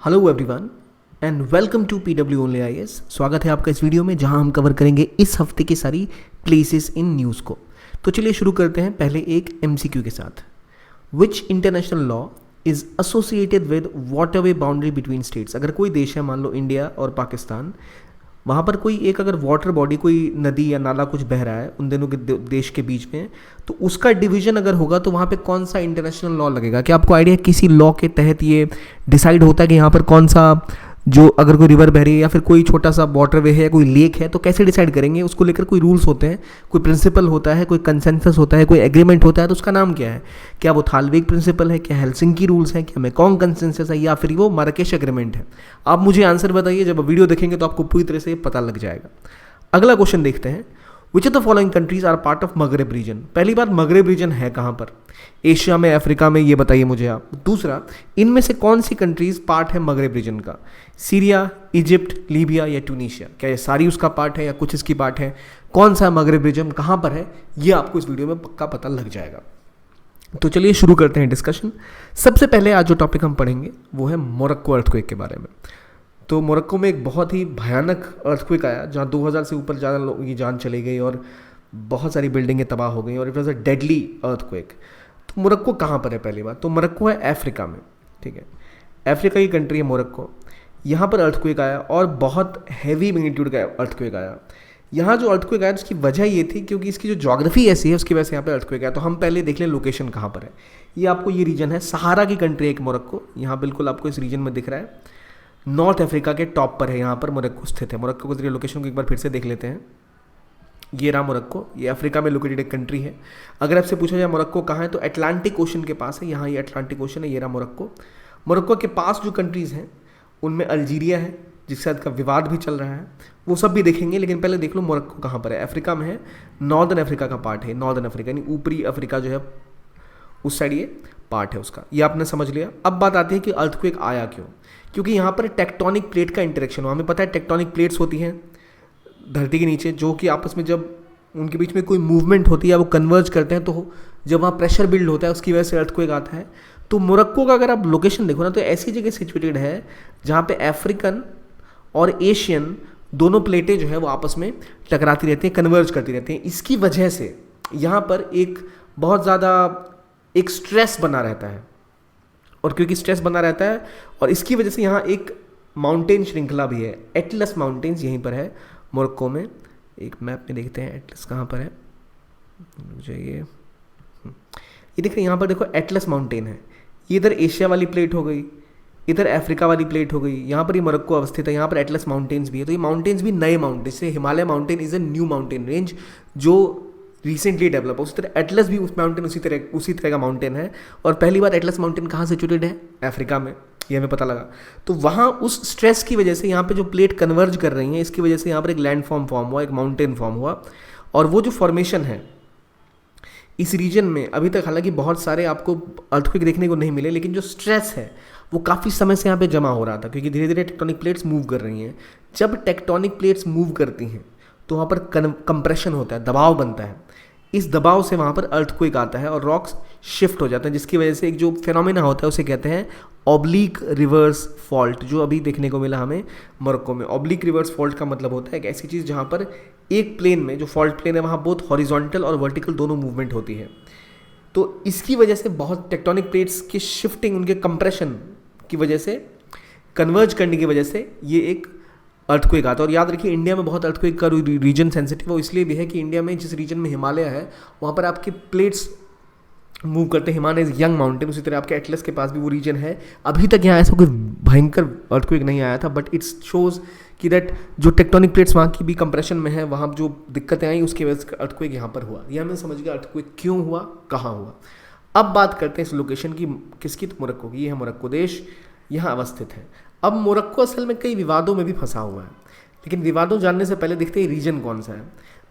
Hello everyone and welcome to PW only IAS। स्वागत है आपका इस वीडियो में जहां हम कवर करेंगे इस हफ्ते की सारी प्लेसेस इन न्यूज़ को। तो चलिए शुरू करते हैं पहले एक MCQ के साथ। विच international law is associated with waterway boundary between states. अगर कोई देश है, मान लो इंडिया और पाकिस्तान, वहाँ पर कोई एक अगर वाटर बॉडी, कोई नदी या नाला कुछ बह रहा है उन दोनों के देश के बीच में, तो उसका डिवीजन अगर होगा तो वहाँ पे कौन सा इंटरनेशनल लॉ लगेगा। क्या आपको आइडिया है किसी लॉ के तहत ये डिसाइड होता है कि यहाँ पर कौन सा, जो अगर कोई रिवर बह रही है या फिर कोई छोटा सा वाटरवे है या कोई लेक है, तो कैसे डिसाइड करेंगे? उसको लेकर कोई रूल्स होते हैं, कोई प्रिंसिपल होता है, कोई कंसेंसस होता है, कोई एग्रीमेंट होता है, तो उसका नाम क्या है? क्या वो थालवेग प्रिंसिपल है, क्या हेलसिंकी रूल्स हैं, क्या मेकॉन्ग कंसेंसस है, या फिर वो मार्राकेश एग्रीमेंट है? आप मुझे आंसर बताइए, जब वीडियो देखेंगे तो आपको पूरी तरह से पता लग जाएगा। अगला क्वेश्चन देखते हैं। Which of the following countries are part of Maghreb region. पहली बात, मगरेब रीजन है कहाँ पर? एशिया में, अफ्रीका में, ये बताइए मुझे आप। दूसरा, इनमें से कौन सी कंट्रीज पार्ट है मगरेब रीजन का? सीरिया, इजिप्ट, लीबिया या ट्यूनीशिया? क्या ये सारी उसका पार्ट है या कुछ इसकी पार्ट है? कौन सा मगरेब रीजन कहाँ पर है, ये आपको इस वीडियो में पक्का पता लग जाएगा। तो चलिए शुरू करते हैं डिस्कशन। सबसे पहले आज जो टॉपिक हम पढ़ेंगे वो है मोरक्को अर्थक्वेक के बारे में। तो मोरक्को में एक बहुत ही भयानक अर्थक्वेक आया जहाँ 2000 से ऊपर ज़्यादा लोगों की जान चली गई और बहुत सारी बिल्डिंगें तबाह हो गई और it was a deadly earthquake. तो मोरक्को कहाँ पर है? पहली बात तो मोरक्को है अफ्रीका में, ठीक है, अफ्रीका की कंट्री है मोरक्को। यहाँ पर अर्थक्वेक आया और बहुत हैवी मैग्नीट्यूड का अर्थक्वेक आया। यहाँ जो अर्थक्वेक आया उसकी वजह ये थी क्योंकि इसकी जो ज्योग्राफी ऐसी है उसकी वजह से यहाँ पर अर्थक्वेक आया। तो हम पहले देख लें लोकेशन कहाँ पर है। ये आपको ये रीजन है, सहारा की कंट्री है एक मोरक्को, यहाँ बिल्कुल आपको इस रीजन में दिख रहा है। नॉर्थ अफ्रीका के टॉप पर है, यहाँ पर मोरक्को स्थित है। मोरक्को को जरिए लोकेशन को एक बार फिर से देख लेते हैं। ये रहा मोरक्को, ये अफ्रीका में लोकेटेड एक कंट्री है। अगर आपसे पूछा जाए मोरक्को कहाँ है तो अटलांटिक ओशन के पास है। यहाँ ये अटलांटिक ओशन है, ये रहा मोरक्को। मोरक्को के पास जो कंट्रीज़ हैं उनमें अल्जीरिया है जिसके साथ का विवाद भी चल रहा है, वो सब भी देखेंगे। लेकिन पहले देख लो मोरक्को कहाँ पर है। अफ्रीका में है, नॉर्दर्न अफ्रीका का पार्ट है। नॉर्दर्न अफ्रीका यानी ऊपरी अफ्रीका जो है उस साइड ये पार्ट है उसका, ये आपने समझ लिया। अब बात आती है कि अर्थक्वेक आया क्यों? क्योंकि यहाँ पर टेक्टोनिक प्लेट का इंटरेक्शन हुआ। हमें पता है टेक्टोनिक प्लेट्स होती हैं धरती के नीचे जो कि आपस में जब उनके बीच में कोई मूवमेंट होती है या वो कन्वर्ज करते हैं तो जब वहाँ प्रेशर बिल्ड होता है उसकी वजह से अर्थक्वेक आता है। तो मोरक्को का अगर आप लोकेशन देखो ना तो ऐसी जगह सिचुएटेड है जहाँ पे अफ्रीकन और एशियन दोनों प्लेटें जो है वो आपस में टकराती रहती हैं, कन्वर्ज करती रहती हैं। इसकी वजह से यहाँ पर एक बहुत ज़्यादा एक स्ट्रेस बना रहता है, और क्योंकि स्ट्रेस बना रहता है और इसकी वजह से यहाँ एक माउंटेन श्रृंखला भी है। एटलस माउंटेन्स यहीं पर है मोरक्को में। एक मैप में देखते हैं एटलस कहाँ पर है। मुझे ये देख रहे हैं, यहाँ पर देखो एटलस माउंटेन है। ये इधर एशिया वाली प्लेट हो गई, इधर अफ्रीका वाली प्लेट हो गई, यहाँ पर ये मोरक्को अवस्थित है। यहाँ पर एटलस माउंटेन्स भी है। तो ये माउंटेन्स भी नए माउंटेन, जैसे Himalaya mountain is a new mountain range जो रिसेंटली डेवलप हो, उसी तरह एटलस भी उस माउंटेन उसी तरह का माउंटेन है। और पहली बार एटलस माउंटेन कहाँ सिचुएटेड है? अफ्रीका में, ये हमें पता लगा। तो वहाँ उस स्ट्रेस की वजह से यहाँ पे जो प्लेट कन्वर्ज कर रही हैं, इसकी वजह से यहाँ पर एक लैंड फॉर्म हुआ, एक माउंटेन फॉर्म हुआ। और वो जो फॉर्मेशन है इस रीजन में अभी तक हालांकि बहुत सारे आपको अर्थक्वेक देखने को नहीं मिले, लेकिन जो स्ट्रेस है वो काफ़ी समय से यहाँ पे जमा हो रहा था क्योंकि धीरे धीरे टेक्टोनिक प्लेट्स मूव कर रही हैं। जब टेक्टोनिक प्लेट्स मूव करती हैं तो वहाँ पर कंप्रेशन होता है, दबाव बनता है। इस दबाव से वहाँ पर अर्थक्वेक आता है और रॉक्स शिफ्ट हो जाते हैं, जिसकी वजह से एक जो फिनोमेना होता है उसे कहते हैं ऑब्लिक रिवर्स फॉल्ट, जो अभी देखने को मिला हमें मोरक्को में। ऑब्लिक रिवर्स फॉल्ट का मतलब होता है एक ऐसी चीज़ जहाँ पर एक प्लेन में, जो फॉल्ट प्लेन है, वहाँ बहुत हॉरिजॉन्टल और वर्टिकल दोनों मूवमेंट होती है। तो इसकी वजह से बहुत टेक्टोनिक प्लेट्स की शिफ्टिंग, उनके कंप्रेशन की वजह से, कन्वर्ज करने की वजह से ये एक अर्थक्वेक आता है। और याद रखिए इंडिया में बहुत अर्थक्वेक का रीजन सेंसिटिव है, इसलिए भी है कि इंडिया में जिस रीजन में हिमालय है वहाँ पर आपके प्लेट्स मूव करते हैं। हिमालय इज यंग माउंटेन, उसी तरह आपके एटलस के पास भी वो रीजन है। अभी तक यहाँ ऐसा कोई भयंकर अर्थक्वेक नहीं आया था, बट इट्स शोज कि दैट जो टेक्टोनिक प्लेट्स वहाँ की भी कंप्रेशन में है, वहाँ जो दिक्कतें आई उसकी वजह से अर्थक्वेक यहाँ पर हुआ। यह हमें समझ गया अर्थक्वेक क्यों हुआ, कहाँ हुआ। अब बात करते हैं इस लोकेशन की, किसकी? तो मोरक्को की। ये है मोरक्को देश, यहाँ अवस्थित है। अब मोरक्को असल में कई विवादों में भी फंसा हुआ है, लेकिन विवादों जानने से पहले देखते हैं रीजन कौन सा है।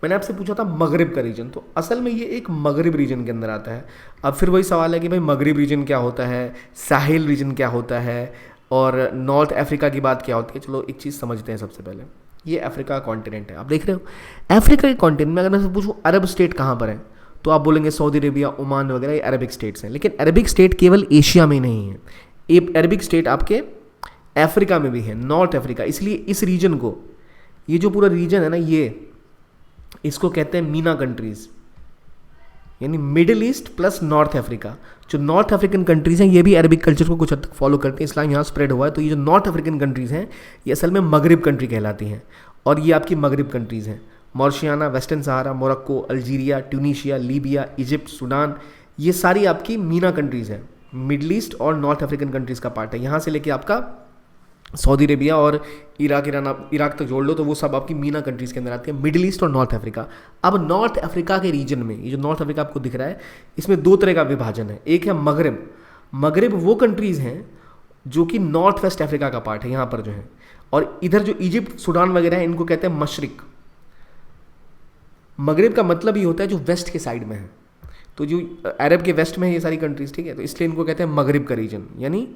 मैंने आपसे पूछा था मगरिब का रीजन, तो असल में ये एक मगरिब रीजन के अंदर आता है। अब फिर वही सवाल है कि भाई मगरिब रीजन क्या होता है, साहिल रीजन क्या होता है, और नॉर्थ अफ्रीका की बात क्या होती है। चलो एक चीज़ समझते हैं सबसे पहले। ये अफ्रीका का कॉन्टिनेंट है, आप देख रहे हो। अफ्रीका के कॉन्टिनेंट में अगर मैं पूछूँ अरब स्टेट कहाँ पर है, तो आप बोलेंगे सऊदी अरेबिया, ओमान वगैरह, ये अरबिक स्टेट्स हैं। लेकिन अरबिक स्टेट केवल एशिया में नहीं है। ये अरबिक स्टेट आपके अफ्रीका में भी है, नॉर्थ अफ्रीका। इसलिए इस रीजन को, ये जो पूरा रीजन है ना, ये इसको कहते हैं मीना कंट्रीज, यानी middle east plus north Africa. जो नॉर्थ अफ्रीकन कंट्रीज हैं ये भी अरबिक कल्चर को कुछ हद तक फॉलो करते हैं, इस्लाम यहाँ स्प्रेड हुआ है। तो ये जो नॉर्थ अफ्रीकन कंट्रीज हैं ये असल में मगरिब कंट्री कहलाती हैं, और ये आपकी मगरिब कंट्रीज हैं। Mauritania, Western Sahara, Morocco, Algeria, Tunisia, Libya, Egypt, Sudan, ये सारी आपकी मीना कंट्रीज हैं, मिडल ईस्ट और नॉर्थ अफ्रीकन कंट्रीज का पार्ट है। यहाँ से लेके आपका सऊदी अरेबिया और इराक तक जोड़ लो तो वो सब आपकी मीना कंट्रीज़ के अंदर आती है, मिडिल ईस्ट और नॉर्थ अफ्रीका। अब नॉर्थ अफ्रीका के रीजन में, ये जो नॉर्थ अफ्रीका आपको दिख रहा है, इसमें दो तरह का विभाजन है। एक है मगरिब। मगरिब वो कंट्रीज़ हैं जो कि नॉर्थ वेस्ट अफ्रीका का पार्ट है यहाँ पर जो है, और इधर जो इजिप्ट, सूडान वगैरह है इनको कहते हैं मशरिक। मगरिब का मतलब ये होता है जो वेस्ट के साइड में है, तो जो अरब के वेस्ट में है ये सारी कंट्रीज़, ठीक है, तो इसलिए इनको कहते हैं मगरिब का रीजन। यानी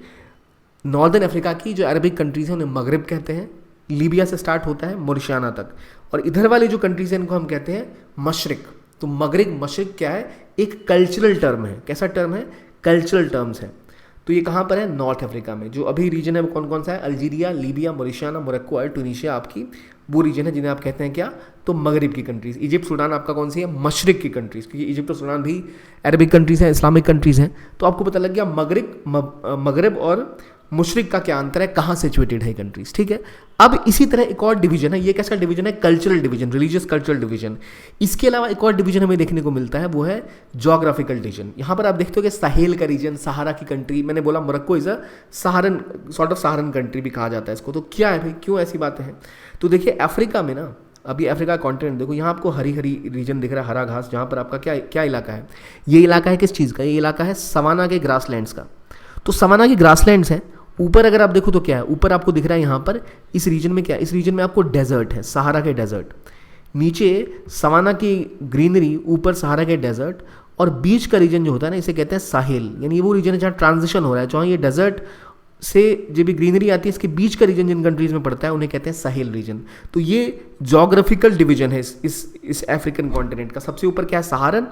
नॉर्दर्न अफ्रीका की जो अरबिक कंट्रीज़ हैं उन्हें मगरिब कहते हैं, लीबिया से स्टार्ट होता है मोरिशियाना तक, और इधर वाली जो कंट्रीज़ हैं इनको हम कहते हैं मशरिक। तो मगरिब, मशरिक क्या है, एक कल्चरल टर्म है। कैसा टर्म है, कल्चरल टर्म्स है। तो ये कहाँ पर है, नॉर्थ अफ्रीका में। जो अभी रीजन है वो कौन कौन सा है, अल्जीरिया, लीबिया, मोरिशियाना, मोरक्को और ट्यूनीशिया आपकी वो रीजन है जिन्हें आप कहते हैं क्या, तो मगरिब की कंट्रीज़। इजिप्ट, सूडान आपका कौन सी है, मशरिक की कंट्रीज़, क्योंकि इजिप्ट और सूडान भी अरबिक कंट्रीज़ हैं, इस्लामिक कंट्रीज़ हैं। तो आपको पता लग गया मगरिब और मुशरिक का क्या अंतर है, कहाँ सिचुएटेड है कंट्रीज, ठीक है। अब इसी तरह एक और डिवीजन है, ये कैसा डिवीजन है, cultural division, religious cultural division. इसके अलावा एक और डिवीजन हमें देखने को मिलता है, वो है जोग्राफिकल डिवीजन। यहाँ पर आप देखते हो कि साहेल का रीजन, सहारा की कंट्री, मैंने बोला Morocco is a Saharan, sort of Saharan country भी कहा जाता है इसको। तो क्या है भाई, क्यों ऐसी बातें हैं, तो देखिए अफ्रीका में ना, अभी अफ्रीका कॉन्टिनेंट देखो, यहाँ आपको हरी हरी रीजन दिख रहा है, हरा घास, जहाँ पर आपका क्या क्या इलाका है, ये इलाका है किस चीज़ का, ये इलाका है सवाना के ग्रासलैंड्स का। तो सवाना के ग्रासलैंड्स हैं, ऊपर अगर आप देखो तो क्या है, ऊपर आपको दिख रहा है यहाँ पर इस रीजन में क्या है, इस रीजन में आपको डेजर्ट है, सहारा के डेजर्ट, नीचे सवाना की ग्रीनरी, ऊपर सहारा के डेजर्ट, और बीच का रीजन जो होता है ना इसे कहते हैं साहेल। यानी वो रीजन है जहाँ ट्रांजिशन हो रहा है, जहाँ ये डेजर्ट से जो भी ग्रीनरी आती है इसके बीच का रीजन जिन कंट्रीज में पड़ता है उन्हें कहते हैं साहेल रीजन। तो ये जोग्राफिकल डिवीजन है इस अफ्रीकन कॉन्टिनेंट का। सबसे ऊपर क्या है, सहारन,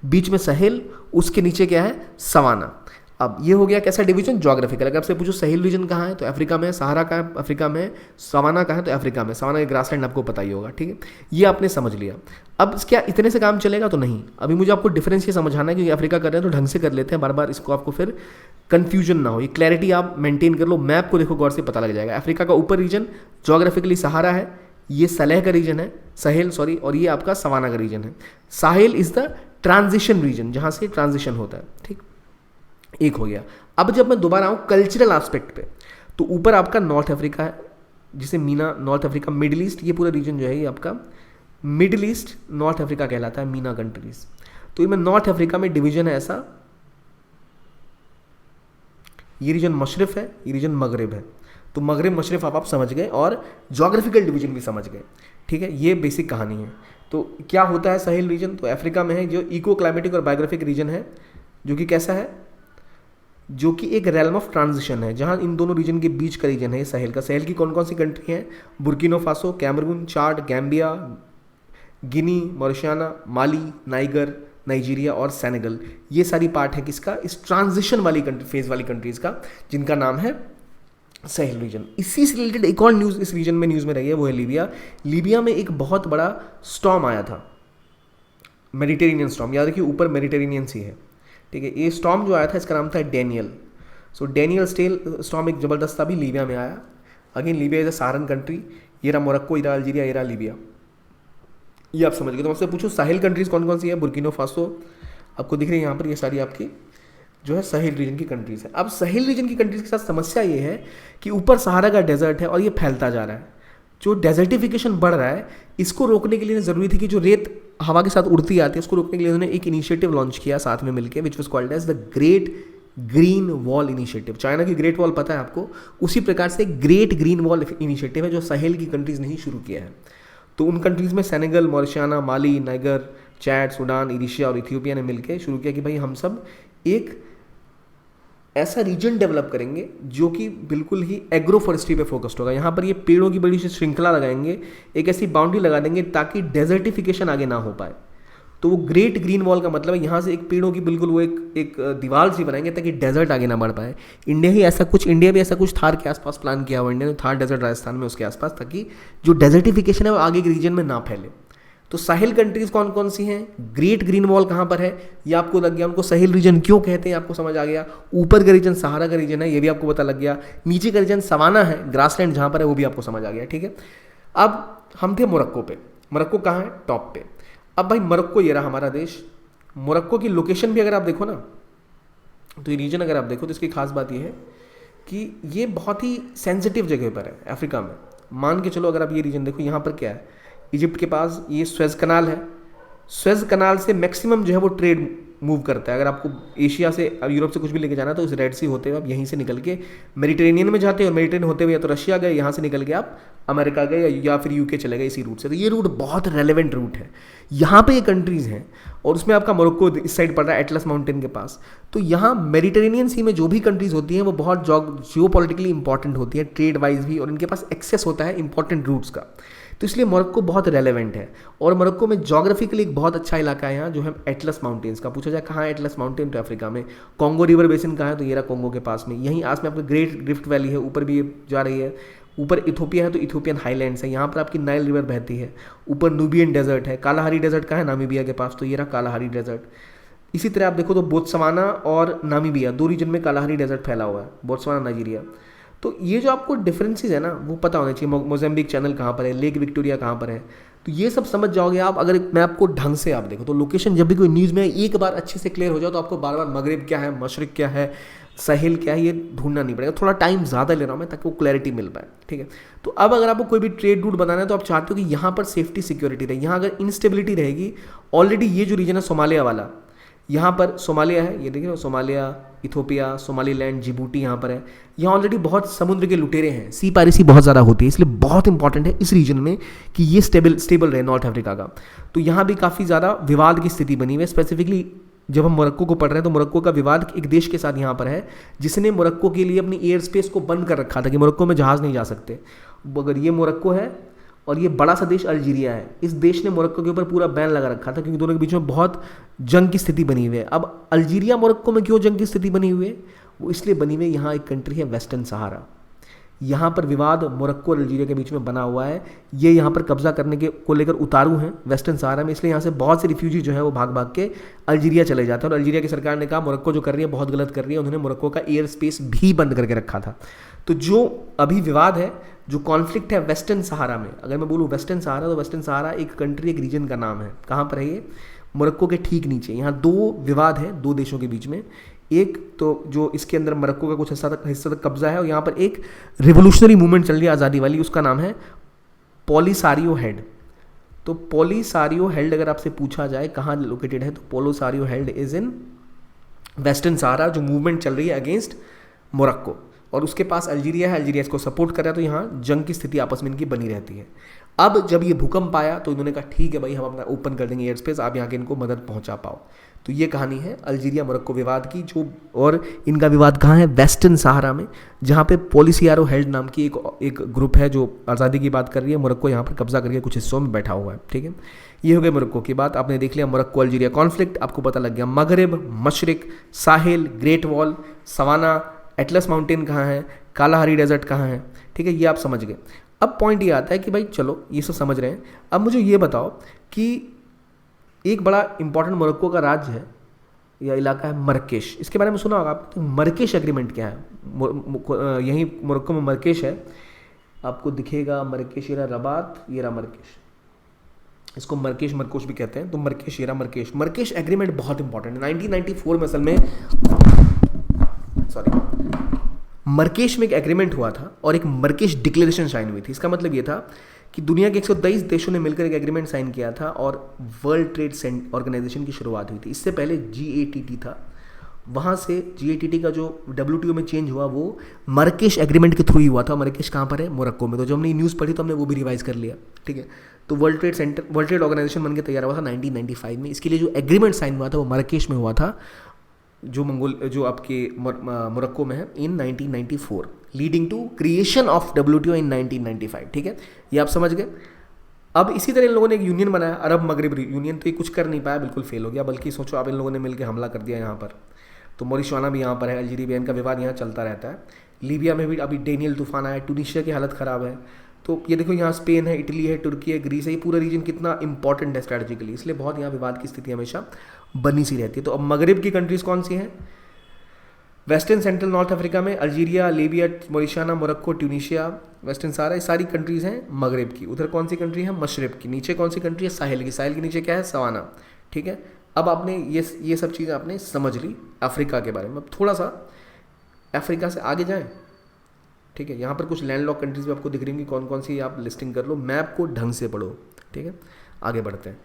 बीच में साहेल, उसके नीचे क्या है, सवाना। अब ये हो गया कैसा डिवीजन, ज्योग्राफिकल। अगर आपसे पूछो साहेल रीजन कहाँ है तो अफ्रीका में, सहारा कहाँ है अफ्रीका में, सवाना कहाँ है तो अफ्रीका में, सवाना के ग्रासलैंड आपको पता ही होगा, ठीक है। ये आपने समझ लिया। अब क्या इतने से काम चलेगा, तो नहीं, अभी मुझे आपको डिफरेंस ये समझाना है, क्योंकि अफ्रीका कर रहे हैं तो ढंग से कर लेते हैं, बार बार इसको आपको फिर कन्फ्यूजन ना हो, ये क्लैरिटी आप मेंटेन कर लो। मैप को देखो गौर से, पता लग जाएगा। अफ्रीका का ऊपर रीजन जोग्राफिकली सहारा है, ये सलेह का रीजन है, साहेल सॉरी, और ये आपका सवाना का रीजन है। Sahel is the transition region, जहाँ से ट्रांजिशन होता है, ठीक, एक हो गया। अब जब मैं दोबारा आऊँ कल्चरल एस्पेक्ट पे, तो ऊपर आपका नॉर्थ अफ्रीका है, जिसे Meena, north Africa, middle east, ये पूरा रीजन जो है ये आपका मिडिल ईस्ट नॉर्थ अफ्रीका कहलाता है, मीना कंट्रीज। तो ये में नॉर्थ अफ्रीका में डिवीजन है ऐसा, ये रीजन मशरिफ है, ये रीजन मगरिब है। तो मगरिब मशरिफ आप समझ गए, और जोग्राफिकल डिवीजन भी समझ गए, ठीक है। ये बेसिक कहानी है। तो क्या होता है साहेल रीजन, तो अफ्रीका में है, जो इको क्लाइमेटिक और बायोग्राफिक रीजन है, जो कि कैसा है, जो कि एक रेलम ऑफ ट्रांजिशन है, जहां इन दोनों रीजन के बीच का रीजन है साहेल का। साहेल की कौन कौन सी कंट्री हैं, बुर्किनो फासो, कैमरून, चाड, गैम्बिया, गिनी, मॉरिशियाना, माली, नाइगर, नाइजीरिया और सेनेगल। ये सारी पार्ट है किसका, इस ट्रांजिशन वाली फेज वाली कंट्रीज का, जिनका नाम है साहेल रीजन। इसी से रिलेटेड एक और न्यूज़ इस रीजन में न्यूज़ में रही है, वो है लीबिया। लीबिया में एक बहुत बड़ा स्टॉर्म आया था, मेडिटेरेनियन स्टॉर्म, याद रखिए ऊपर मेडिटेरेनियन सी है, ठीक है। ये स्टॉर्म जो आया था इसका नाम था डेनियल। सो डेनियल स्टॉर्म एक ज़बरदस्त भी लीबिया में आया। Again Libya is a Saharan country, ये रहा मोरक्को, ये रहा अल्जीरिया, ये रहा लीबिया, ये आप समझ गए। तो आपसे पूछो साहेल कंट्रीज कौन कौन सी है, बुर्किनो फासो आपको दिख रही है यहाँ पर, ये सारी आपकी जो है साहेल रीजन की कंट्रीज है। अब साहेल रीजन की कंट्रीज के साथ समस्या ये है कि ऊपर सहारा का डेजर्ट है और ये फैलता जा रहा है, जो डेजर्टिफिकेशन बढ़ रहा है, इसको रोकने के लिए ज़रूरी थी कि जो रेत हवा के साथ उड़ती आती है उसको रोकने के लिए उन्होंने एक इनिशिएटिव लॉन्च किया साथ में मिलकर, which was called as the great green wall initiative. China की ग्रेट वॉल पता है आपको, उसी प्रकार से ग्रेट ग्रीन वॉल इनिशिएटिव है जो साहेल की कंट्रीज़ ने ही शुरू किया है। तो उन कंट्रीज़ में सेनेगल, मॉरिशियाना, माली, नाइगर, चैड, सूडान, इरिशिया और इथियोपिया ने मिलकर शुरू किया कि भाई हम सब एक ऐसा रीजन डेवलप करेंगे जो कि बिल्कुल ही एग्रो फॉरेस्ट्री पे फोकस्ड होगा। यहाँ पर ये पेड़ों की बड़ी सी श्रृंखला लगाएंगे, एक ऐसी बाउंड्री लगा देंगे ताकि डेजर्टिफिकेशन आगे ना हो पाए। तो वो ग्रेट ग्रीन वॉल का मतलब है यहाँ से एक पेड़ों की बिल्कुल वो एक दीवार सी बनाएंगे ताकि डेजर्ट आगे ना बढ़ पाए। इंडिया भी ऐसा कुछ थार के आसपास प्लान किया हुआ इंडिया ने, थार डेजर्ट राजस्थान में उसके आसपास, ताकि जो डेजर्टिफिकेशन है वो आगे के रीजन में ना फैले। तो साहिल कंट्रीज कौन कौन सी हैं, ग्रेट ग्रीन वॉल कहाँ पर है ये आपको लग गया, उनको साहिल रीजन क्यों कहते हैं आपको समझ आ गया। ऊपर का रीजन सहारा का रीजन है, ये भी आपको पता लग गया। नीचे का रीजन सवाना है, ग्रासलैंड जहाँ पर है, वो भी आपको समझ आ गया, ठीक है। अब हम थे मोरक्को पे। मोरक्को कहाँ है, टॉप पे। अब भाई मोरक्को ये रहा हमारा देश। मोरक्को की लोकेशन भी अगर आप देखो ना, तो ये रीजन अगर आप देखो तो इसकी खास बात ये है कि ये बहुत ही सेंसिटिव जगह पर है अफ्रीका में। मान के चलो अगर आप ये रीजन देखो, यहाँ पर क्या है, इजिप्ट के पास ये स्वेज कनाल है। स्वेज कनाल से मैक्सिमम जो है वो ट्रेड मूव करता है। अगर आपको एशिया से यूरोप से कुछ भी लेके जाना है तो इस रेड सी होते हुए आप यहीं से निकल के मेडिटेरेनियन में जाते हैं, और मेडिटेरेनियन होते हुए या तो रशिया गए, यहाँ से निकल के आप अमेरिका गए या फिर यूके चले गए इसी रूट से। तो ये रूट बहुत रेलेवेंट रूट है। यहाँ पे ये कंट्रीज़ हैं और उसमें आपका मोरक्को इस साइड पड़ रहा है एटलस माउंटेन के पास। तो यहाँ मेडिटेरेनियन सी में जो भी कंट्रीज़ होती हैं वो बहुत जियोपॉलिटिकली इंपॉर्टेंट होती है, ट्रेड वाइज भी, और इनके पास एक्सेस होता है इंपॉर्टेंट रूट्स का। तो इसलिए मोरक्को बहुत रेलेवेंट है। और मोरक्को में जोग्राफिकली एक बहुत अच्छा इलाका है यहाँ जो है एटलस माउंटेन्स का। पूछा जाए कहाँ है एटलस माउंटेन, तो अफ्रीका में। कॉन्गो रिवर बेसिन कहाँ है, तो ये रहा कॉन्गो के पास में। यहीं आस में आपको ग्रेट रिफ्ट वैली है, ऊपर भी जा रही है। ऊपर इथोपिया है तो इथोपियन हाईलैंड्स है, यहाँ पर आपकी नाइल रिवर बहती है। ऊपर नूबियन डेजर्ट है। कालाहारी डेजर्ट कहाँ है, नामीबिया के पास, तो ये रहा कालाहारी डेजर्ट। इसी तरह आप देखो तो बोत्सवाना और नामीबिया दो रीजन में कालाहारी डेजर्ट फैला हुआ है, बोत्सवाना नाइजीरिया। तो ये जो आपको डिफरेंसेस है ना वो पता होना चाहिए। मोज़ेम्बिक चैनल कहाँ पर है, लेक विक्टोरिया कहाँ पर है, तो ये सब समझ जाओगे आप अगर मैं आपको ढंग से आप देखो। तो लोकेशन जब भी कोई न्यूज़ में एक बार अच्छे से क्लियर हो जाओ तो आपको बार बार मगरिब क्या है, मशरिक क्या है, साहिल क्या है, ये ढूंढना नहीं पड़ेगा। थोड़ा टाइम ज़्यादा ले रहा हूँ मैं ताकि वो क्लैरिटी मिल पाए, ठीक है। तो अब अगर आपको कोई भी ट्रेड रूट बनाना है तो आप चाहते हो कि यहाँ पर सेफ्टी सिक्योरिटी रहे। यहाँ अगर इंस्टेबिलिटी रहेगी, ऑलरेडी ये जो रीजन है सोमालिया वाला, यहाँ पर सोमालिया है, ये देखिए सोमालिया, इथोपिया, सोमालीलैंड, जिबूटी यहाँ पर है। यहाँ ऑलरेडी बहुत समुद्र के लुटेरे हैं, सी पायरेसी बहुत ज़्यादा होती है, इसलिए बहुत इंपॉर्टेंट है इस रीजन में कि ये स्टेबल रहे नॉर्थ अफ्रीका का। तो यहाँ भी काफ़ी ज़्यादा विवाद की स्थिति बनी हुई है। स्पेसिफिकली जब हम मोरक्को को पढ़ रहे हैं तो मोरक्को का विवाद एक देश के साथ यहाँ पर है जिसने मोरक्को के लिए अपनी एयर स्पेस को बंद कर रखा था कि मोरक्को में जहाज़ नहीं जा सकते। अगर ये मोरक्को है और ये बड़ा सा देश अल्जीरिया है, इस देश ने मोरक्को के ऊपर पूरा बैन लगा रखा था क्योंकि दोनों के बीच में बहुत जंग की स्थिति बनी हुई है। अब अल्जीरिया मोरक्को में क्यों जंग की स्थिति बनी हुई है, वो इसलिए बनी हुई है, यहाँ एक कंट्री है वेस्टर्न सहारा, यहाँ पर विवाद मोरक्को और अल्जीरिया के बीच में बना हुआ है। ये यहाँ पर कब्जा करने के को लेकर उतारू हैं वेस्टर्न सहारा में, इसलिए यहाँ से बहुत से रिफ्यूजी जो है वो भाग भाग के अल्जीरिया चले जाते हैं। और अल्जीरिया की सरकार ने कहा मोरक्को जो कर रही है बहुत गलत कर रही है, उन्होंने मोरक्को का एयर स्पेस भी बंद करके रखा था। तो जो अभी विवाद है, जो कॉन्फ्लिक्ट है वेस्टर्न सहारा में, अगर मैं बोलूँ वेस्टर्न सहारा तो वेस्टर्न सहारा एक कंट्री, एक रीजन का नाम है। कहाँ पर है ये, मोरक्को के ठीक नीचे। यहाँ दो विवाद है दो देशों के बीच में, एक तो जो इसके अंदर मोरक्को का कुछ हिस्सा तक कब्जा है, और यहाँ पर एक रिवोल्यूशनरी मूवमेंट चल रही है आज़ादी वाली, उसका नाम है पोलिसारियो हेड। तो पोलिसारियो हेड अगर आपसे पूछा जाए कहाँ लोकेटेड है, तो पोलिसारियो हेड इज़ इन वेस्टर्न सहारा, जो मूवमेंट चल रही है अगेंस्ट मोरक्को। और उसके पास अल्जीरिया है, अल्जीरिया इसको सपोर्ट कर रहा है, तो यहाँ जंग की स्थिति आपस में इनकी बनी रहती है। अब जब ये भूकंप आया तो इन्होंने कहा ठीक है भाई हम अपना ओपन कर देंगे एयर स्पेस, आप यहाँ के इनको मदद पहुँचा पाओ। तो ये कहानी है अल्जीरिया मोरक्को विवाद की, जो और इनका विवाद कहाँ है, वेस्टर्न सहारा में, जहाँ पे पोलिसारियो हेड नाम की एक ग्रुप है जो आज़ादी की बात कर रही है। मोरक्को यहाँ पर कब्जा करके कुछ हिस्सों में बैठा हुआ है, ठीक है। ये हो गया मोरक्को की बात, आपने देख लिया मोरक्को अल्जीरिया कॉन्फ्लिक्ट, आपको पता लग गया Maghreb, Mashriq, Sahel, great wall, savanna, Atlas mountain कहाँ है, कालाहारी डेजर्ट कहाँ है, ठीक है, ये आप समझ गए। अब पॉइंट ये आता है कि भाई चलो ये सब समझ रहे हैं, अब मुझे ये बताओ कि एक बड़ा इंपॉर्टेंट मोरक्को का राज्य है या इलाका है मरकेश, इसके बारे में सुना होगा आपने। तो मरकेश एग्रीमेंट क्या है, यहीं मोरक्को में मरकेश है, आपको दिखेगा मरकेश, ये रहा रबात, ये रहा मरकेश, इसको मरकेश मरकोश भी कहते हैं। तो मरकेश, ये रहा मरकेश। मरकेश एग्रीमेंट बहुत इंपॉर्टेंट है, 1994 में असल में मरकेश में एक एग्रीमेंट हुआ था और एक मरकेश डिक्लेरेशन साइन हुई थी। इसका मतलब ये था कि दुनिया के 123 देशों ने मिलकर एक एग्रीमेंट साइन किया था और वर्ल्ड ट्रेड ऑर्गेनाइजेशन की शुरुआत हुई थी। इससे पहले GATT था, वहाँ से GATT का जो WTO में चेंज हुआ वो मरकेश एग्रीमेंट के थ्रू ही हुआ था। मरकेश कहाँ पर है, मोरक्को में। तो जब हमने न्यूज़ पढ़ी तो हमने वो भी रिवाइज कर लिया, ठीक है। तो वर्ल्ड ट्रेड ऑर्गेनाइजेशन बनकर तैयार हुआ था 1995 में। इसके लिए जो एग्रीमेंट साइन हुआ था वो मरकेश में हुआ था, जो आपके मोरक्को में है, in 1994, leading to creation of WTO in 1995, ठीक है, ये आप समझ गए। अब इसी तरह इन लोगों ने एक यूनियन बनाया, अरब मगरब यूनियन, तो ये कुछ कर नहीं पाया, बिल्कुल फेल हो गया। बल्कि सोचो आप, इन लोगों ने मिलकर हमला कर दिया यहाँ पर। तो मॉरिशवाना भी यहाँ पर है, अल्जीरिया, इनका विवाद यहाँ चलता रहता है। लीबिया में भी अभी डेनियल तूफान आया, ट्यूनीशिया की हालत ख़राब है। तो ये देखो यहाँ स्पेन है, इटली है, तुर्की है, ग्रीस है, ये पूरा रीजन कितना इंपॉर्टेंट है स्ट्रैटेजिकली, इसलिए बहुत यहाँ विवाद की स्थिति हमेशा बनी सी रहती है। तो अब मगरब की कंट्रीज़ कौन सी हैं? वेस्टर्न सेंट्रल नॉर्थ अफ्रीका में Algeria, Libya, Mauritania, Morocco, Tunisia, Western Sahara, ये सारी कंट्रीज़ हैं मगरब की। उधर कौन सी कंट्री है? मशरब की। नीचे कौन सी कंट्री है? साहिल की। साहिल के नीचे क्या है? सवाना। ठीक है, अब आपने ये सब चीज़ें आपने समझ ली अफ्रीका के बारे में। अब थोड़ा सा अफ्रीका से आगे जाएं। ठीक है, यहाँ पर कुछ लैंडलॉक कंट्रीज भी आपको दिख रही होंगी, कौन कौन सी, आप लिस्टिंग कर लो, मैप को ढंग से पढ़ो। ठीक है, आगे बढ़ते हैं।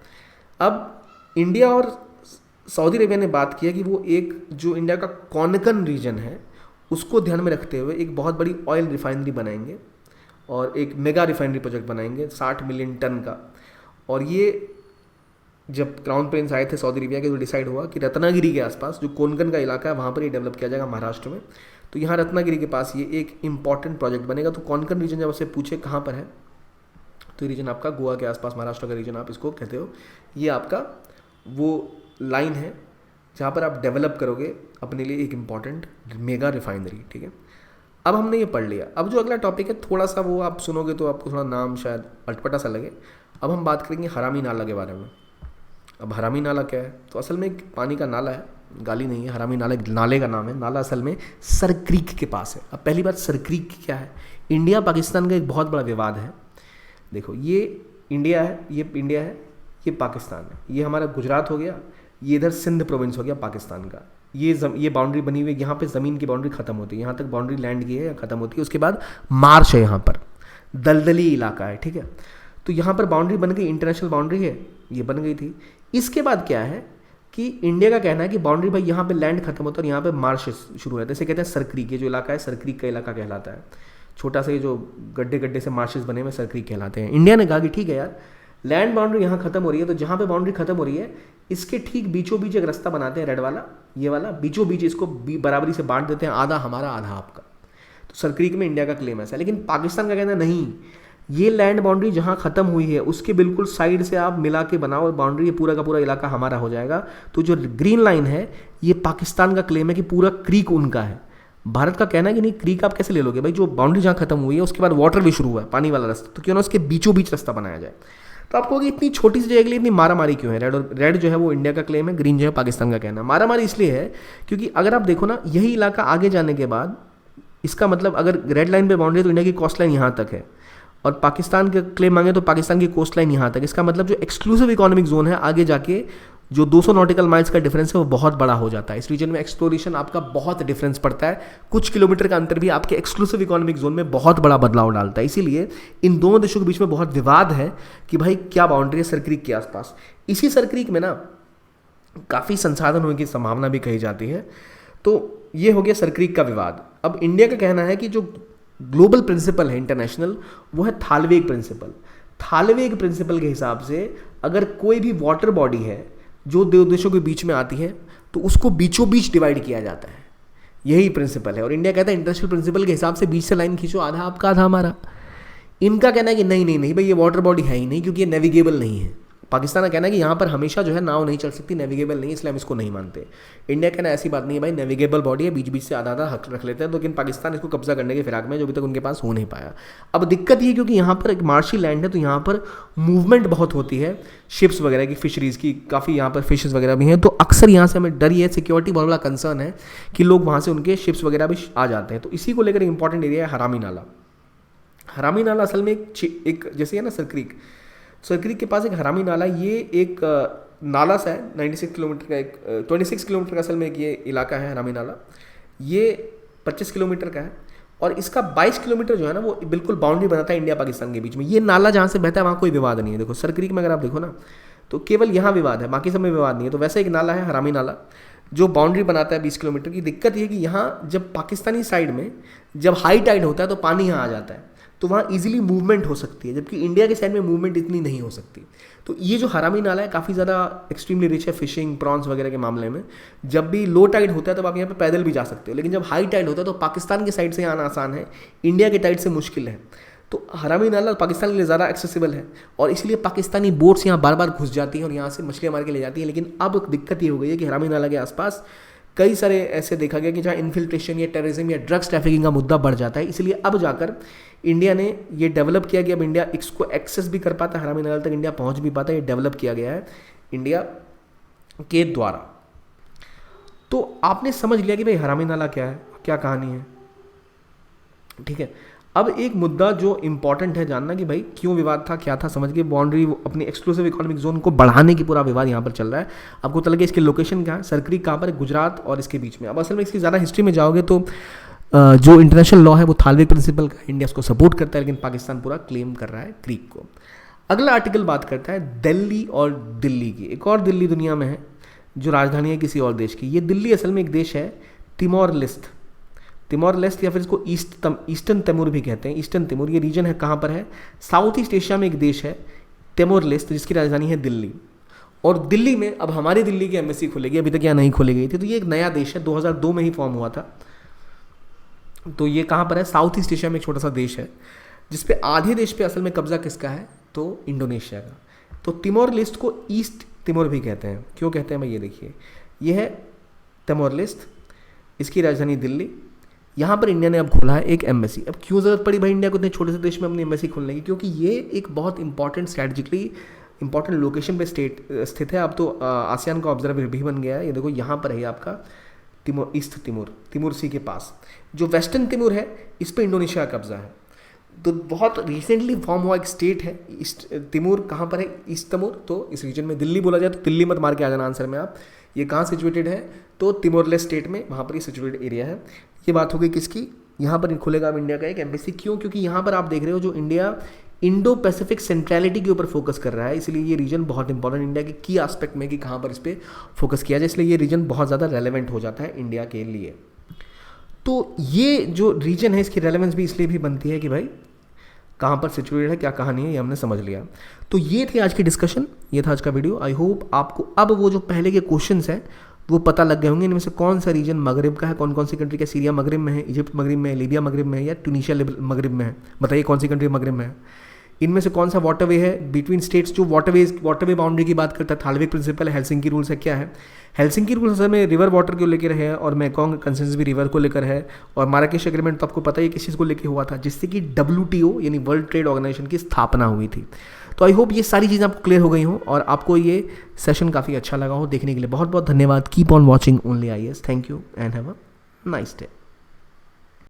अब इंडिया और सऊदी अरेबिया ने बात किया कि वो एक जो इंडिया का कॉनकन रीजन है उसको ध्यान में रखते हुए एक बहुत बड़ी ऑयल रिफाइनरी बनाएंगे और एक मेगा रिफाइनरी प्रोजेक्ट बनाएंगे 60 मिलियन टन का। और ये जब क्राउन प्रिंस आए थे सऊदी अरेबिया के, तो डिसाइड हुआ कि रत्नागिरी के आसपास जो कोंकण का इलाका है वहाँ पर ये डेवलप किया जाएगा, महाराष्ट्र में। तो यहाँ रत्नागिरी के पास ये एक इंपॉर्टेंट प्रोजेक्ट बनेगा। तो कोंकण रीजन जब आपसे पूछे कहाँ पर है, तो ये रीजन आपका गोवा के आसपास, महाराष्ट्र का रीजन आप इसको कहते हो। ये आपका वो लाइन है जहाँ पर आप डेवलप करोगे अपने लिए एक इम्पॉर्टेंट मेगा रिफाइनरी। ठीक है, अब हमने ये पढ़ लिया। अब जो अगला टॉपिक है थोड़ा सा वो आप सुनोगे तो आपको थोड़ा नाम शायद अटपटा सा लगे। अब हम बात करेंगे हरामी नाला के बारे में। अब हरामी नाला क्या है? तो असल में एक पानी का नाला है, गाली नहीं है। हरामी नाला एक नाले का नाम है। नाला असल में सर क्रीक के पास है। अब पहली बात, सर क्रीक क्या है? इंडिया पाकिस्तान का एक बहुत बड़ा विवाद है। देखो, ये इंडिया है, ये इंडिया है, ये पाकिस्तान है। ये हमारा गुजरात हो गया, ये इधर सिंध प्रोविंस हो गया पाकिस्तान का। ये बाउंड्री बनी हुई है, यहाँ पे ज़मीन की बाउंड्री खत्म होती है, यहाँ तक बाउंड्री लैंड की है खत्म होती है। उसके बाद मार्श है, यहाँ पर दलदली इलाका है। ठीक है, तो यहाँ पर बाउंड्री बन गई, इंटरनेशनल बाउंड्री है, ये बन गई थी। इसके बाद क्या है कि इंडिया का कहना है कि बाउंड्री भाई यहाँ पे लैंड खत्म होता है और यहाँ पे मार्श शुरू होता है। इसे कहते हैं सरक्रीक। ये जो इलाका है सरक्रीक का इलाका कहलाता है। छोटा सा ये जो गड्ढे गड्ढे से मार्शेस बने हुए सरक्रीक कहलाते हैं। इंडिया ने कहा कि ठीक है यार, लैंड बाउंड्री यहाँ खत्म हो रही है, तो जहाँ पे बाउंड्री खत्म हो रही है इसके ठीक बीचों बीच एक रास्ता बनाते हैं, रेड वाला, ये वाला, बीचों बीच इसको बराबरी से बांट देते हैं, आधा हमारा आधा आपका। तो सरक्रीक में इंडिया का क्लेम ऐसा है। लेकिन पाकिस्तान का कहना नहीं, ये लैंड बाउंड्री जहाँ खत्म हुई है उसके बिल्कुल साइड से आप मिला के बनाओ बाउंड्री, ये पूरा का पूरा इलाका हमारा हो जाएगा। तो जो ग्रीन लाइन है ये पाकिस्तान का क्लेम है कि पूरा क्रीक उनका है। भारत का कहना है कि नहीं, क्रीक आप कैसे ले लोगे भाई, जो बाउंड्री जहाँ खत्म हुई है उसके बाद वाटर भी शुरू हुआ है, पानी वाला रास्ता, तो क्यों ना उसके बीचों बीच रास्ता बनाया जाए। तो आपको कि इतनी छोटी सी जगह के लिए इतनी मारामारी क्यों है? रेड जो है वो इंडिया का क्लेम है, ग्रीन जो है पाकिस्तान का कहना है। मारामारी इसलिए है क्योंकि अगर आप देखो ना, यही इलाका आगे जाने के बाद, इसका मतलब अगर रेड लाइन पे बाउंड्री है तो इंडिया की कोस्ट लाइन यहाँ तक है, और पाकिस्तान के क्लेम मांगे तो पाकिस्तान की कोस्ट लाइन यहाँ तक। इसका मतलब जो एक्सक्लूसिव इकोनॉमिक जोन है आगे जाके जो 200 नॉटिकल माइल्स का डिफरेंस है वो बहुत बड़ा हो जाता है। इस रीजन में एक्सप्लोरेशन आपका बहुत डिफरेंस पड़ता है, कुछ किलोमीटर का अंतर भी आपके एक्सक्लूसिव इकोनॉमिक जोन में बहुत बड़ा बदलाव डालता है। इसीलिए इन दोनों देशों के बीच में बहुत विवाद है कि भाई क्या बाउंड्री है सरक्रीक के आसपास। इसी सरक्रीक में ना काफ़ी संसाधन होने की संभावना भी कही जाती है। तो ये हो गया सरक्रीक का विवाद। अब इंडिया का कहना है कि जो ग्लोबल प्रिंसिपल है इंटरनेशनल, वो है थालवेग प्रिंसिपल। थालवेग प्रिंसिपल के हिसाब से अगर कोई भी वाटर बॉडी है जो दो देशों के बीच में आती है तो उसको बीचों बीच डिवाइड किया जाता है, यही प्रिंसिपल है। और इंडिया कहता है इंटरनेशनल प्रिंसिपल के हिसाब से बीच से लाइन खींचो, आधा आपका आधा हमारा। इनका कहना है कि नहीं नहीं नहीं भाई, ये वाटर बॉडी है ही नहीं क्योंकि ये नेविगेबल नहीं है। पाकिस्तान का कहना है कि यहाँ पर हमेशा जो है नाव नहीं चल सकती, नेविगेबल नहीं, इसलिए हम इसको नहीं मानते। इंडिया कहना ऐसी बात नहीं है भाई, नेविगेबल बॉडी है, बीच बीच से आधा आधा हक रख लेते हैं। लेकिन पाकिस्तान इसको कब्जा करने के फिराक में, जो अभी तक उनके पास हो नहीं पाया। अब दिक्कत ये क्योंकि यहाँ पर एक मार्शी लैंड है तो यहाँ पर मूवमेंट बहुत होती है शिप्स वगैरह की, फिशरीज़ की, काफ़ी यहाँ पर फिशेज़ वगैरह भी हैं। तो अक्सर यहाँ से हमें डर ये सिक्योरिटी बहुत बड़ा कंसर्न है कि लोग वहाँ से उनके शिप्स वगैरह भी आ जाते हैं। तो इसी को लेकर इंपॉर्टेंट एरिया है हरामी नाला। हरामी नाला असल में एक जैसे है ना सरक्रीक, सरक्रीक के पास एक हरामी नाला, ये एक नाला सा है 96 किलोमीटर का, एक 26 किलोमीटर का असल में एक ये इलाका है हरामी नाला। ये 25 किलोमीटर का है और इसका 22 किलोमीटर जो है ना वो बिल्कुल बाउंड्री बनाता है इंडिया पाकिस्तान के बीच में। ये नाला जहाँ से बहता है वहाँ कोई विवाद नहीं है। देखो सरक्रीक में अगर आप देखो ना तो केवल यहाँ विवाद है, बाकी सब में विवाद नहीं है। तो वैसे एक नाला है हरामी नाला जो बाउंड्री बनाता है 20 किलोमीटर की। दिक्कत ये कि यहाँ जब पाकिस्तानी साइड में जब हाई टाइड होता है तो पानी यहाँ आ जाता है, तो वहाँ इजीली मूवमेंट हो सकती है, जबकि इंडिया के साइड में मूवमेंट इतनी नहीं हो सकती। तो ये जो हरामी नाला है काफ़ी ज़्यादा एक्सट्रीमली रिच है फिशिंग, प्रॉन्स वगैरह के मामले में। जब भी लो टाइड होता है तब आप यहाँ पे पैदल भी जा सकते हो, लेकिन जब हाई टाइड होता है तो पाकिस्तान के साइड से आना आसान है, इंडिया के टाइड से मुश्किल है। तो हरामी नाला पाकिस्तान के लिए ज़्यादा एक्सेसिबल है और इसलिए पाकिस्तानी बोट्स यहाँ बार बार घुस जाती हैं और यहाँ से मछलियाँ मार के ले जाती हैं। लेकिन अब दिक्कत ये हो गई है कि हरामी नाला के आसपास कई सारे ऐसे देखा गया कि जहाँ इन्फिल्ट्रेशन या टेररिज्म या ड्रग्स ट्रैफिकिंग का मुद्दा बढ़ जाता है। इसलिए अब जाकर इंडिया ने ये डेवलप किया कि अब इंडिया इसको एक्सेस भी कर पाता है, हरामी नाला तक इंडिया पहुँच भी पाता है। ये डेवलप किया गया है इंडिया के द्वारा। तो आपने समझ लिया कि भाई हरामी नाला क्या है, क्या कहानी है, ठीक है। अब एक मुद्दा जो इंपॉर्टेंट है जानना कि भाई क्यों विवाद था, क्या था, समझ के बाउंड्री अपनी एक्सक्लूसिव इकोनॉमिक जोन को बढ़ाने की पूरा विवाद यहाँ पर चल रहा है। आपको पता लगे इसकी लोकेशन क्या है, सरक्रीक कहाँ पर है, गुजरात और इसके बीच में। अब असल में इसकी ज़्यादा हिस्ट्री में जाओगे तो जो इंटरनेशनल लॉ है वो थालविक प्रिंसिपल का, इंडिया उसको सपोर्ट करता है, लेकिन पाकिस्तान पूरा क्लेम कर रहा है क्रीक को। अगला आर्टिकल बात करता है दिल्ली और दिल्ली की। एक और दिल्ली दुनिया में है जो राजधानी है किसी और देश की। ये दिल्ली असल में एक देश है तिमोर लेस्ट या फिर इसको ईस्टर्न तिमोर भी कहते हैं। ईस्टर्न तिमोर ये रीजन है, कहाँ पर है, साउथ ईस्ट एशिया में एक देश है तिमोर लेस्ट, जिसकी राजधानी है दिल्ली। और दिल्ली में अब हमारी दिल्ली की एम्बेसी खुलेगी, अभी तक यहाँ नहीं खोली गई थी। तो ये एक नया देश है, 2002 में ही फॉर्म हुआ था। तो ये कहाँ पर है, साउथ ईस्ट एशिया में एक छोटा सा देश है जिसपे आधे देश पे असल में कब्जा किसका है, तो इंडोनेशिया का। तो तिमोर लेस्ट को ईस्ट तिमोर भी कहते हैं। क्यों कहते हैं भाई, ये देखिए, ये है तिमोर लेस्ट, इसकी राजधानी दिल्ली। यहाँ पर इंडिया ने अब खोला है एक एम्बेसी। अब क्यों ज़रूरत पड़ी भाई इंडिया को इतने छोटे से देश में अपनी एम्बेसी खोलने की, क्योंकि ये एक बहुत इंपॉर्टेंट स्ट्रैटेजिकली इंपॉर्टेंट लोकेशन पे स्थित है। अब तो आसियान का ऑब्जर्वर भी बन गया है। ये देखो यहाँ पर है आपका तिमोर, ईस्ट तिमोर सी के पास। जो वेस्टर्न तिमोर है इस पर इंडोनेशिया का कब्जा है। तो बहुत रिसेंटली फॉर्म हुआ एक स्टेट है ईस्ट तिमोर। कहाँ पर है, ईस्ट तिमोर। तो इस रीजन में दिल्ली बोला जाए तो दिल्ली मत मार के आ जाना आंसर में आप। ये कहाँ सिचुएटेड है, तो तिमोर लेस्ट स्टेट में, वहाँ पर ये सिचुएटेड एरिया है। ये बात हो गई किसकी, यहाँ पर खुलेगा अब इंडिया का एक एम्बेसी। क्यों, क्योंकि यहाँ पर आप देख रहे हो जो इंडिया इंडो पैसिफिक सेंट्रलिटी के ऊपर फोकस कर रहा है, इसलिए ये रीजन बहुत इंपॉर्टेंट इंडिया के की एस्पेक्ट में कि कहाँ पर इस पर फोकस किया जाए, इसलिए ये रीजन बहुत ज़्यादा रेलेवेंट हो जाता है इंडिया के लिए। तो ये जो रीजन है इसकी रेलेवेंस भी इसलिए भी बनती है कि भाई कहाँ पर सिचुएटेड है, क्या कहानी है, ये हमने समझ लिया। तो ये थी आज की डिस्कशन, ये था आज का वीडियो। आई होप आपको अब वो जो पहले के क्वेश्चंस हैं वो पता लग गए होंगे। इनमें से कौन सा रीजन मगरिब का है, कौन कौन सी कंट्री का, सीरिया मगरिब में है, इजिप्ट मगरिब में है, लीबिया मगरिब में है, या ट्यूनीशिया मगरिब में है। बताइए कौन सी कंट्री मगरिब में है। इनमें से कौन सा वाटरवे है बिटवीन स्टेट्स, जो वाटरवे बाउंड्री की बात करता है, थालविक प्रिंसिपल है, हेलसिंकी रूल्स है, क्या है। हेलसिंकी रूल्स असल में रिवर वाटर को लेकर है और मेकोंग कंसेंसस भी रिवर को लेकर है। और माराकेश एग्रीमेंट तो आपको पता ही किस चीज़ को लेकर हुआ था, जिससे कि WTO यानी वर्ल्ड ट्रेड ऑर्गेनाइजेशन की स्थापना हुई थी। तो आई होप ये सारी चीज़ें आपको क्लियर हो गई हों और आपको ये सेशन काफ़ी अच्छा लगा हो। देखने के लिए बहुत बहुत धन्यवाद। Keep on watching only IAS। Thank you and have a nice day.